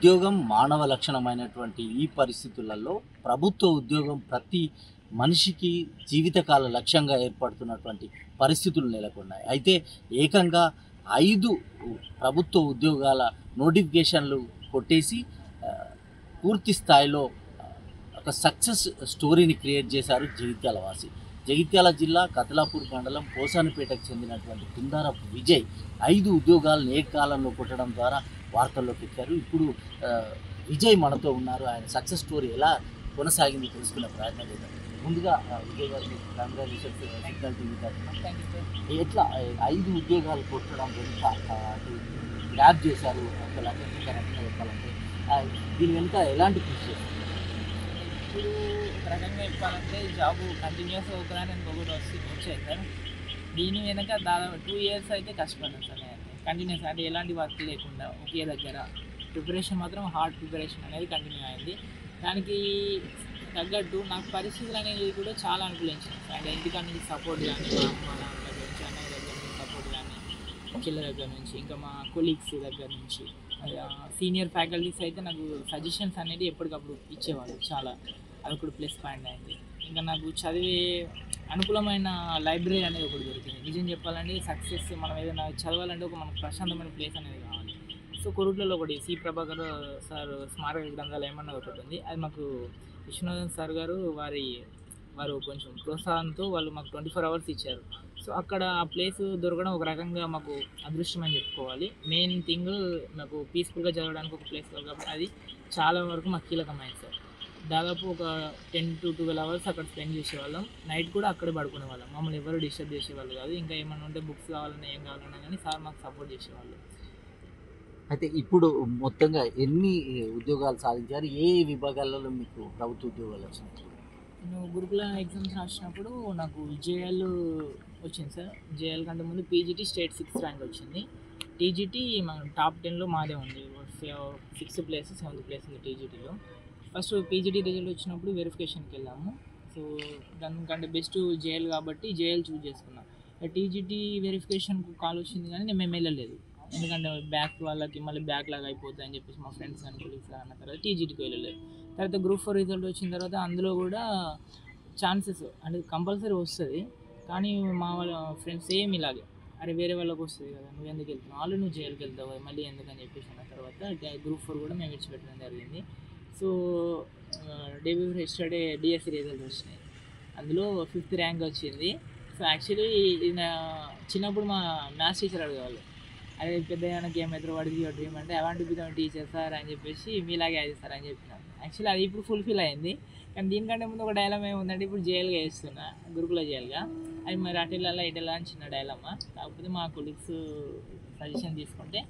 ఉద్యోగం మానవ లక్షణమైనటువంటి ఈ పరిస్థితులలో ప్రభుత్వ ఉద్యోగం ప్రతి మనిషికి జీవితకాల లక్ష్యంగా ఏర్పడుతున్నటువంటి పరిస్థితులు నెలకొన్నాయి. అయితే ఏకంగా 5 ప్రభుత్వ ఉద్యోగాల నోటిఫికేషన్లు కొట్టేసి పూర్తి స్థాయిలో ఒక సక్సెస్ స్టోరీని క్రియేట్ చేశారు జగిత్యాల వాసి. జగిత్యాల జిల్లా కతలాపూర్ మండలం పోసానిపేటకు చెందినటువంటి కుందారపు విజయ్ 5 ఉద్యోగాలను ఏకకాలంలో కొట్టడం ద్వారా వార్తల్లోకి ఎక్కారు. ఇప్పుడు విజయ్ మనతో ఉన్నారు. ఆయన సక్సెస్ స్టోరీ ఎలా కొనసాగింది తెలుసుకునే ప్రయత్నం చేద్దాం. ముందుగా విజయ్ గారికి కంగ్రాచులేషన్స్ సిగ్నల్ టీవీ తరఫున. ఎట్లా 5 ఉద్యోగాలు కొట్టడం వెనుక గ్రాప్ చేశారు అసలు అంటే చెప్పాలంటే దీని వెనుక ఎలాంటి కృషి చేస్తారు? ఇప్పుడు ఒక రకంగా చెప్పాలంటే జాబ్ కంటిన్యూస్ ఒకదాని ఇంకొకటి వచ్చాయి సార్. దీని వెనక దాదాపు 2 years అయితే కష్టపడ్డాను సార్. నేను కంటిన్యూస్ అంటే ఎలాంటి వర్క్ లేకుండా ఒకే దగ్గర ప్రిపరేషన్ మాత్రం హార్డ్ ప్రిపరేషన్ అనేది కంటిన్యూ అయింది. దానికి తగ్గట్టు నాకు పరిస్థితులు అనేవి కూడా చాలా అనుకూలించింది సార్. అంటే ఇంటికాడ నుంచి సపోర్ట్ కానీ, మా అమ్మ నాన్న దగ్గర నుంచి, అన్నయ్య దగ్గర నుంచి సపోర్ట్ కానీ, చెల్లె దగ్గర నుంచి, ఇంకా మా కొలీగ్స్ దగ్గర నుంచి, సీనియర్ ఫ్యాకల్టీస్ అయితే నాకు సజెషన్స్ అనేది ఎప్పటికప్పుడు ఇచ్చేవాళ్ళు. చాలా అది కూడా ప్లస్ పాయింట్ అయింది. ఇంకా నాకు చదివే అనుకూలమైన లైబ్రరీ అనేది ఒకటి దొరికింది. నిజం చెప్పాలంటే సక్సెస్ మనం ఏదైనా చదవాలంటే ఒక మనకు ప్రశాంతమైన ప్లేస్ అనేది కావాలి. సో కొరుట్లలో ఒకటి సి ప్రభాకర్ సార్ స్మారక గ్రంథాలయం అన్నది ఒకటి ఉంది. అది మాకు విశ్వనాథన్ సార్ గారు వారు కొంచెం ప్రోత్సాహంతో వాళ్ళు మాకు 24 hours ఇచ్చారు. సో అక్కడ ఆ ప్లేస్ దొరకడం ఒక రకంగా మాకు అదృష్టం అని చెప్పుకోవాలి. మెయిన్ థింగ్ నాకు పీస్ఫుల్గా చదవడానికి ఒక ప్లేస్ కాబట్టి అది చాలా వరకు మాకు కీలకమైంది సార్. దాదాపు ఒక 10 to 12 hours అక్కడ స్పెండ్ చేసేవాళ్ళం. నైట్ కూడా అక్కడే పడుకునే వాళ్ళం. మమ్మల్ని ఎవరు డిస్టర్బ్ చేసేవాళ్ళు కాదు. ఇంకా ఏమన్నా ఉంటే బుక్స్ కావాలన్నా ఏం కావాలన్నా కానీ సార్ మాకు సపోర్ట్ చేసేవాళ్ళు. అయితే ఇప్పుడు మొత్తంగా ఎన్ని ఉద్యోగాలు సాధించారు? ఏ విభాగాలలో మీకు ప్రభుత్వ ఉద్యోగాలు వచ్చినాయి? నేను గురుకుల ఎగ్జామ్స్ రాసినప్పుడు నాకు జేఎల్ వచ్చింది సార్. జేఎల్ కంటే ముందు పీజీటీ స్టేట్ 6th ర్యాంక్ వచ్చింది. టీజీటీ మన టాప్ 10లో మాదే ఉంది. 6th place 7th place ఉంది టీజీటీలో. ఫస్ట్ పీజీటీ రిజల్ట్ వచ్చినప్పుడు వెరిఫికేషన్కి వెళ్ళాము. సో దానికంటే బెస్ట్ జేఎల్ కాబట్టి జేఎల్ చూజ్ చేసుకున్నాం. టీజీటీ వెరిఫికేషన్కు కాల్ వచ్చింది కానీ మేము వెళ్ళలేదు. ఎందుకంటే బ్యాక్ వాళ్ళకి మళ్ళీ బ్యాక్ లాగా అయిపోతుంది అని చెప్పేసి మా ఫ్రెండ్స్ కానీ కొలీగ్స్ అన్న తర్వాత టీజీటీకి వెళ్ళలేదు. తర్వాత గ్రూప్ 4 రిజల్ట్ వచ్చిన తర్వాత అందులో కూడా ఛాన్సెస్ అంటే కంపల్సరీ వస్తుంది. కానీ మా వాళ్ళ ఫ్రెండ్స్ సేమ్ ఇలాగే అరే వేరే వాళ్ళకి వస్తుంది కదా, నువ్వు ఎందుకు వెళ్తున్నావు, వాళ్ళు నువ్వు జైలుకి వెళ్తావు కదా మళ్ళీ ఎందుకని చెప్పేసి అన్న తర్వాత గ్రూప్ 4 కూడా మేము విడిచిపెట్టడం జరిగింది. So day before yesterday DSC result వచ్చినాయి. అందులో 5th ర్యాంక్ వచ్చింది. సో యాక్చువల్లీ చిన్నప్పుడు మా మ్యాథ్స్ టీచర్ అడిగేవాళ్ళు, అదే పెద్ద ఏమైనా ఏమవుతారు వాడికి యువర్ డ్రీమ్ అంటే I want to become teacher sir అని చెప్పేసి మీలాగే అది సార్ అని చెప్పినాను. యాక్చువల్లీ అది ఇప్పుడు ఫుల్ఫిల్ అయింది. కానీ దీనికంటే ముందు ఒక డైలామా ఏముందంటే ఇప్పుడు జైలుగా వేస్తున్నా, గురుకుల జైలుగా. అది మరి అటెల్లా ఇటెల్లా అని చిన్న డైలామా. కాకపోతే మా కొలీగ్స్ సజెషన్ తీసుకుంటే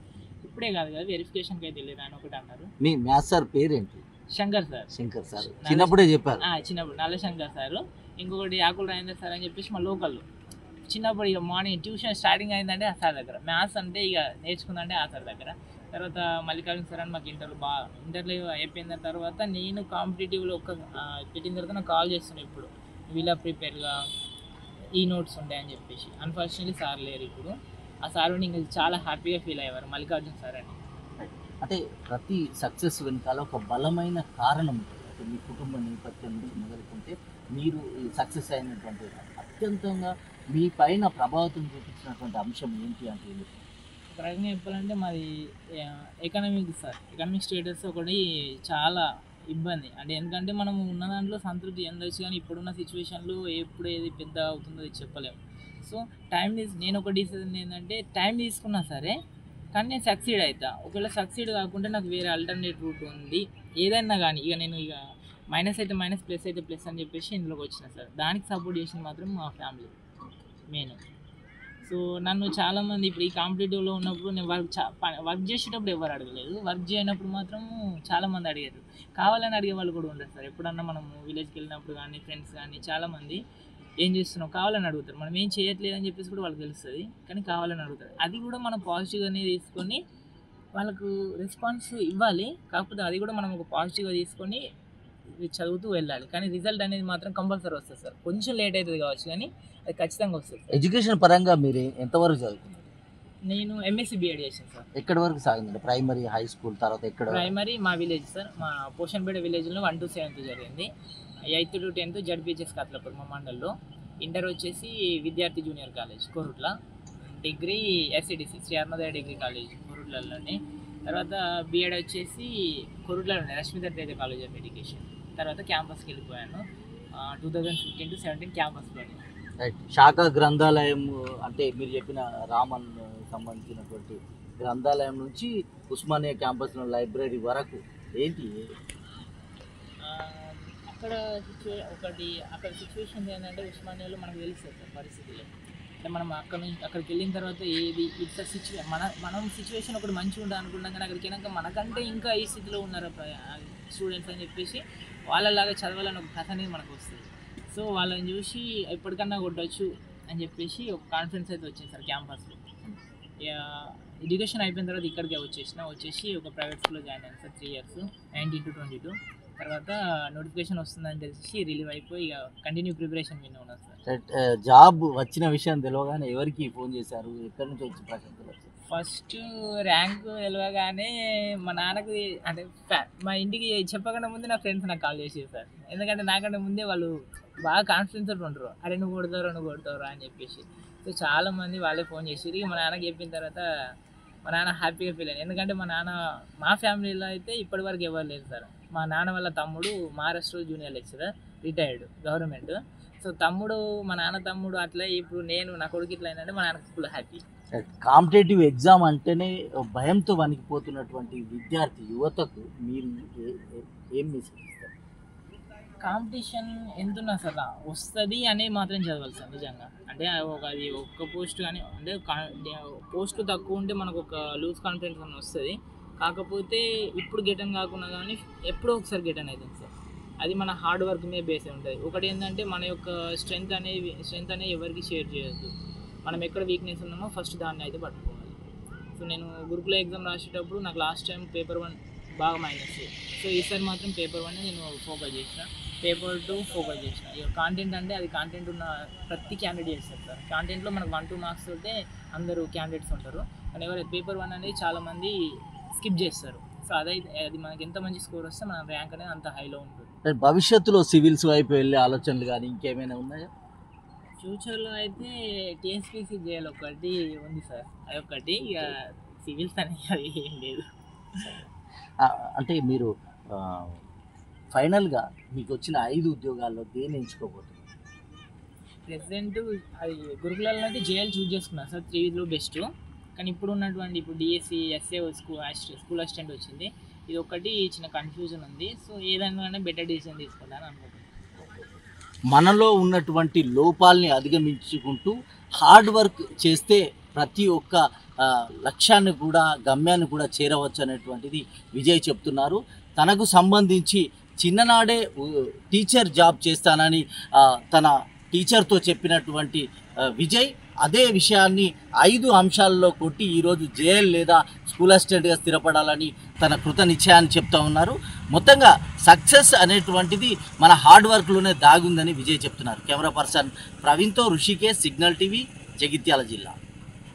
ఇప్పుడే కాదు కదా వెరిఫికేషన్కి అయితే వెళ్ళారు అని ఒకటి అన్నారు. మీ మ్యాథ్స్ సార్ పేరేంటి? శంకర్ సార్. శంకర్ సార్ చిన్నప్పుడే చెప్పారు. చిన్నప్పుడు నల్ల శంకర్ సారు. ఇంకొకటి యాకుల రాజేందర్ సార్ అని చెప్పేసి మా లోకల్. చిన్నప్పుడు ఇక మార్నింగ్ ట్యూషన్ స్టార్టింగ్ అయిందంటే ఆ సార్ దగ్గర, మ్యాథ్స్ అంటే ఇక నేర్చుకుందంటే ఆ సార్ దగ్గర. తర్వాత మల్లికార్జున సార్ అని మాకు ఇంటర్లో అయిపోయిన తర్వాత నేను కాంపిటేటివ్లో పెట్టిన తర్వాత నాకు కాల్ చేస్తున్నాను ఇప్పుడు వీళ్ళ ప్రిపేర్గా ఈ నోట్స్ ఉంటాయని చెప్పేసి. అన్ఫార్చునేట్లీ సార్ లేరు ఇప్పుడు. ఆ సార్ ఇంకా చాలా హ్యాపీగా ఫీల్ అయ్యేవారు మల్లికార్జున సార్ అని. అంటే ప్రతి సక్సెస్ వెనకాల ఒక బలమైన కారణం ఉంటుంది. అంటే మీ కుటుంబ నేపథ్యం నుంచి మొదలుకుంటే మీరు సక్సెస్ అయినటువంటి అత్యంతంగా మీ పైన ప్రభావితం చూపించినటువంటి అంశం ఏంటి అంటే ఒక రకంగా చెప్పాలంటే మాది ఎకనామిక్ సార్. ఎకనామిక్ స్టేటస్ ఒకటి చాలా ఇబ్బంది. అంటే ఎందుకంటే మనం ఉన్న దాంట్లో సంతృప్తి చెందవచ్చు కానీ ఇప్పుడున్న సిచ్యువేషన్లో ఎప్పుడు ఏది పెద్ద అవుతుందో అది చెప్పలేము. సో నేను ఒక డిసిజన్ ఏంటంటే టైం తీసుకున్నా సరే కానీ నేను సక్సీడ్ అవుతా. ఒకవేళ సక్సీడ్ కాకుండా నాకు వేరే ఆల్టర్నేట్ రూట్ ఉంది ఏదైనా కానీ ఇక నేను ఇక మైనస్ అయితే మైనస్ ప్లస్ అయితే ప్లస్ అని చెప్పేసి ఇందులోకి వచ్చిన సార్. దానికి సపోర్ట్ చేసింది మాత్రం మా ఫ్యామిలీ మెయిన్. సో నన్ను చాలామంది ఇప్పుడు ఈ కాంపిటేటివ్లో ఉన్నప్పుడు నేను వర్క్ చేసేటప్పుడు ఎవరు అడగలేదు. వర్క్ చేయనప్పుడు మాత్రం చాలామంది అడిగారు. కావాలని అడిగే వాళ్ళు కూడా ఉండరు సార్. ఎప్పుడన్నా మనం విలేజ్కి వెళ్ళినప్పుడు కానీ ఫ్రెండ్స్ కానీ చాలామంది ఏం చేస్తున్నావు కావాలని అడుగుతారు. మనం ఏం చేయట్లేదు అని చెప్పేసి కూడా వాళ్ళకి తెలుస్తుంది కానీ కావాలని అడుగుతారు. అది కూడా మనం పాజిటివ్గానే తీసుకొని వాళ్ళకు రెస్పాన్స్ ఇవ్వాలి. కాకపోతే అది కూడా మనం ఒక పాజిటివ్గా తీసుకొని చదువుతూ వెళ్ళాలి. కానీ రిజల్ట్ అనేది మాత్రం కంపల్సరీ వస్తుంది సార్. కొంచెం లేట్ అవుతుంది కావచ్చు కానీ అది ఖచ్చితంగా వస్తుంది. ఎడ్యుకేషన్ పరంగా మీరు ఎంతవరకు చదువుకున్నారు? నేను ఎంఎస్సి బిఎడ్ చేశాను సార్. ఎక్కడి వరకు సాగిందండి? ప్రైమరీ, హై స్కూల్, తర్వాత ఎక్కడ? ప్రైమరీ మా విలేజ్ సార్, మా పోషన్పేట విలేజ్లో 1 to 7th జరిగింది. 8th to 10th జడ్పిహెచ్ఎస్ కత్లపూర్ మా మండల్లో. ఇంటర్ వచ్చేసి విద్యార్థి జూనియర్ కాలేజ్ కోరుట్ల. డిగ్రీ ఎస్సిడిసి శ్రీ అరుణోదయ డిగ్రీ కాలేజ్ కోరుట్లలోనే. తర్వాత బిఎడ్ వచ్చేసి కోరుట్లలోనే Rashmita Teja college of education. తర్వాత క్యాంపస్కి వెళ్ళిపోయాను 2015 to 17 క్యాంపస్లోనే. శాఖ గ్రంథాలయం అంటే మీరు చెప్పిన రామన్ సంబంధించినటువంటి గ్రంథాలయం నుంచి ఉస్మానియా క్యాంపస్లో లైబ్రరీ వరకు ఏంటి అక్కడ అక్కడ సిచ్యువేషన్ ఏంటంటే ఉస్మానియాలో మనకు తెలుస్తుంది సార్ పరిస్థితులు. అంటే మనం అక్కడికి వెళ్ళిన తర్వాత ఏది ఇట్లా మనం సిచ్యువేషన్ ఒకటి మంచిగా ఉంటుంది అనుకున్నాం, కానీ అక్కడికి వెళ్ళాక మనకంటే ఇంకా ఈ స్థితిలో ఉన్నారు స్టూడెంట్స్ అని చెప్పేసి వాళ్ళలాగా చదవాలని ఒక కథ అనేది మనకు వస్తుంది. సో వాళ్ళని చూసి ఎప్పటికన్నా కొట్టచ్చు అని చెప్పేసి ఒక కాన్ఫిడెన్స్ అయితే వచ్చింది సార్ క్యాంపస్లో. ఎడ్యుకేషన్ అయిపోయిన తర్వాత ఇక్కడికే వచ్చేసి ఒక ప్రైవేట్ స్కూల్లో జాయిన్ అయ్యాను సార్ 3 years 19 to 22. తర్వాత నోటిఫికేషన్ వస్తుందని తెలిసి రిలీవ్ అయిపోయి ఇక కంటిన్యూ ప్రిపరేషన్ విన్ ఉన్నాను సార్. జాబ్ వచ్చిన విషయం తెలియగానే ఎవరికి ఫోన్ చేశారు? ఎక్కడి నుంచి వచ్చి ప్రశ్నలు? ఫస్ట్ ర్యాంక్ తెలియగానే మా నాన్నకి అంటే మా ఇంటికి చెప్పకుండా ముందే నా ఫ్రెండ్స్ నాకు కాల్ చేసేది సార్. ఎందుకంటే నాకంటే ముందే వాళ్ళు బాగా కాన్ఫిడెన్స్ తోటి ఉంటారు, అరే నువ్వు కొడతావురా అని చెప్పేసి. సో చాలామంది వాళ్ళే ఫోన్ చేసి మా నాన్నకి చెప్పిన తర్వాత మా నాన్న హ్యాపీగా ఫీల్ అయ్యాను. ఎందుకంటే మా ఫ్యామిలీలో అయితే ఇప్పటి వరకు ఎవరు లేదు సార్. మా నాన్న వాళ్ళ తమ్ముడు Maharashtra junior lecturer, retired government. So మా నాన్న తమ్ముడు అట్లా ఇప్పుడు నేను నా కొడుకు ఇట్లా అయిందంటే మా నాన్నకి ఫుల్ హ్యాపీ. కాంపిటేటివ్ ఎగ్జామ్ అంటేనే భయంతో వణికిపోతున్నటువంటి విద్యార్థి యువతకు మీరు ఏం మెసేజ్ ఇస్తారు? కాంపిటీషన్ ఎంతున్నా సార్ వస్తుంది అని మాత్రం చదవాలి సార్ నిజంగా. అంటే అది ఒక్క పోస్ట్ కానీ అంటే పోస్ట్ తక్కువ ఉంటే మనకు ఒక లూజ్ కాన్ఫిడెన్స్ అని వస్తుంది. కాకపోతే ఇప్పుడు గెటన్ కాకుండా కానీ ఎప్పుడో ఒకసారి గెటన్ అవుతుంది సార్. అది మన హార్డ్ వర్క్ మీద బేస్ ఉంటుంది. ఒకటి ఏంటంటే మన యొక్క స్ట్రెంగ్త్ అనేది ఎవరికి షేర్ చేయొద్దు. మనం ఎక్కడ వీక్నెస్ ఉన్నామో ఫస్ట్ దాన్ని అయితే పట్టుకోవాలి. సో నేను గురుకుల ఎగ్జామ్ రాసేటప్పుడు నాకు లాస్ట్ టైం పేపర్ 1 బాగా మైనస్. సో ఈసారి మాత్రం పేపర్ 1 నేను ఫోకస్ చేసిన, పేపర్ 2 ఫోకస్ చేసిన. ఇక కాంటెంట్ అంటే అది కాంటెంట్ ఉన్న ప్రతి క్యాండిడేట్ చేస్తారు సార్. కాంటెంట్లో మనకు 1-2 మార్క్స్ తోటే అందరూ క్యాండిడేట్స్ ఉంటారు, కానీ ఎవరైతే పేపర్ 1 అనేది చాలామంది స్కిప్ చేస్తారు. సో అది మనకి ఎంత మంచి స్కోర్ వస్తే మన ర్యాంక్ అనేది అంత హైలో ఉంటుంది. భవిష్యత్తులో సివిల్స్ వైపు వెళ్ళే ఆలోచనలు కానీ ఇంకేమైనా ఉన్నాయా? ఫ్యూచర్లో అయితే టీఎస్పీసీ చేయాలి ఒకటి ఉంది సార్, అదొకటి. ఇక సివిల్స్ అనేది అది ఏం లేదు. అంటే మీరు ఫైనల్గా మీకు వచ్చిన 5 ఉద్యోగాల్లో దేన్ని ఎంచుకోబోతున్నారు? ప్రెసెంట్ అది గురుకులాల్లో అయితే జేఎల్ చూస్ చేసుకున్నాను సార్, 3లో బెస్ట్. కానీ ఇప్పుడు డిఎస్సి ఎస్ఏ స్కూల్ అసిస్టెంట్ వచ్చింది, ఇది ఒకటి చిన్న కన్ఫ్యూజన్ ఉంది. సో ఏదైనా బెటర్ డిసిజన్ తీసుకుంటాను అనుకుంటున్నాను. మనలో ఉన్నటువంటి లోపాలని అధిగమించుకుంటూ హార్డ్ వర్క్ చేస్తే ప్రతి ఒక్క లక్ష్యాన్ని కూడా గమ్యాన్ని కూడా చేరవచ్చు అనేటువంటిది విజయ్ చెప్తున్నారు. తనకు సంబంధించి చిన్ననాడే టీచర్ జాబ్ చేస్తానని తన టీచర్తో చెప్పినటువంటి విజయ్ అదే విషయాన్ని 5 అంశాల్లో కొట్టి ఈరోజు జేఎల్ లేదా స్కూల్ అసిస్టెంట్గా స్థిరపడాలని తన కృత నిశ్చయాన్ని చెప్తా ఉన్నారు. మొత్తంగా సక్సెస్ అనేటువంటిది మన హార్డ్ వర్క్లోనే దాగుందని విజయ్ చెప్తున్నారు. కెమెరా పర్సన్ ప్రవీణ్తో ఋషికేష్, సిగ్నల్ టీవీ, జగిత్యాల జిల్లా.